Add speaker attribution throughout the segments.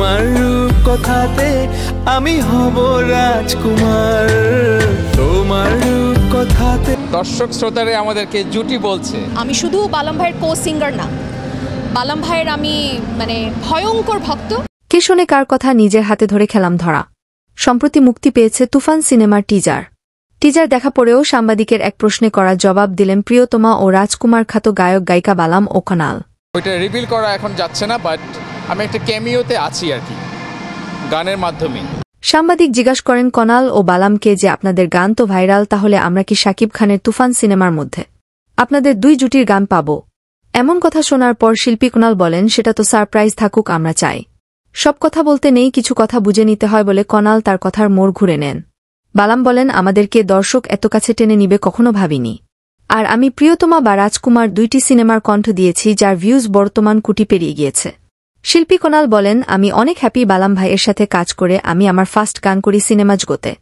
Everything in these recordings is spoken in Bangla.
Speaker 1: তোমার রূপ কথাতে আমি হব রাজকুমার, তোমার রূপ কথাতে।
Speaker 2: দর্শক শ্রোতারে আমাদেরকে জুটি বলছে।
Speaker 3: আমি শুধু বালাম ভাইয়ের কো সিঙ্গার না, বালাম ভাইয়ের আমি ভয়ঙ্কর ভক্ত।
Speaker 4: কে শোনে কার কথা নিজের হাতে ধরে খেলাম ধরা। সম্প্রতি মুক্তি পেয়েছে তুফান সিনেমার টিজার দেখা পরেও সাংবাদিকের এক প্রশ্নে করা জবাব দিলেন প্রিয়তমা ও রাজকুমার খ্যাত গায়ক গায়িকা বালাম ও কনাল।
Speaker 2: ওইটা রিভিল করা এখন যাচ্ছে না, বাট আমি একটা ক্যামিওতে আছি আর কি, গানের মাধ্যমে।
Speaker 4: সাংবাদিক জিজ্ঞাসা করেন কনাল ও বালামকে যে আপনাদের গান তো ভাইরাল, তাহলে আমরা কি শাকিব খানের তুফান সিনেমার মধ্যে আপনাদের দুই জুটির গান পাব? এমন কথা শোনার পর শিল্পী কনাল বলেন সেটা তো সারপ্রাইজ থাকুক, আমরা চাই। সব কথা বলতে নেই, কিছু কথা বুঝে নিতে হয় বলে কনাল তার কথার মোড় ঘুরে নেন। বালাম বলেন আমাদেরকে দর্শক এত কাছে টেনে নিবে কখনো ভাবিনি। আর আমি প্রিয়তমা বা রাজকুমার দুইটি সিনেমার কণ্ঠ দিয়েছি যার ভিউজ বর্তমান কোটি পেরিয়ে গিয়েছে। শিল্পী কনাল বলেন আমি অনেক হ্যাপি বালাম ভাইয়ের সাথে কাজ করে। আমি আমার ফার্স্ট গান করি সিনেমা জগতে,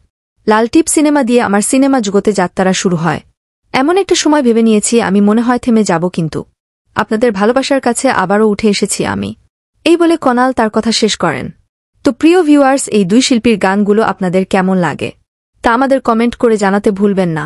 Speaker 4: লাল টিপ সিনেমা দিয়ে আমার সিনেমা জগতে যাত্রা শুরু হয়। এমন একটা সময় ভেবে নিয়েছি আমি মনে হয় থেমে যাব, কিন্তু আপনাদের ভালোবাসার কাছে আবারও উঠে এসেছি আমি, এই বলে কনাল তার কথা শেষ করেন। তো প্রিয় ভিউয়ার্স, এই দুই শিল্পীর গানগুলো আপনাদের কেমন লাগে তা আমাদের কমেন্ট করে জানাতে ভুলবেন না।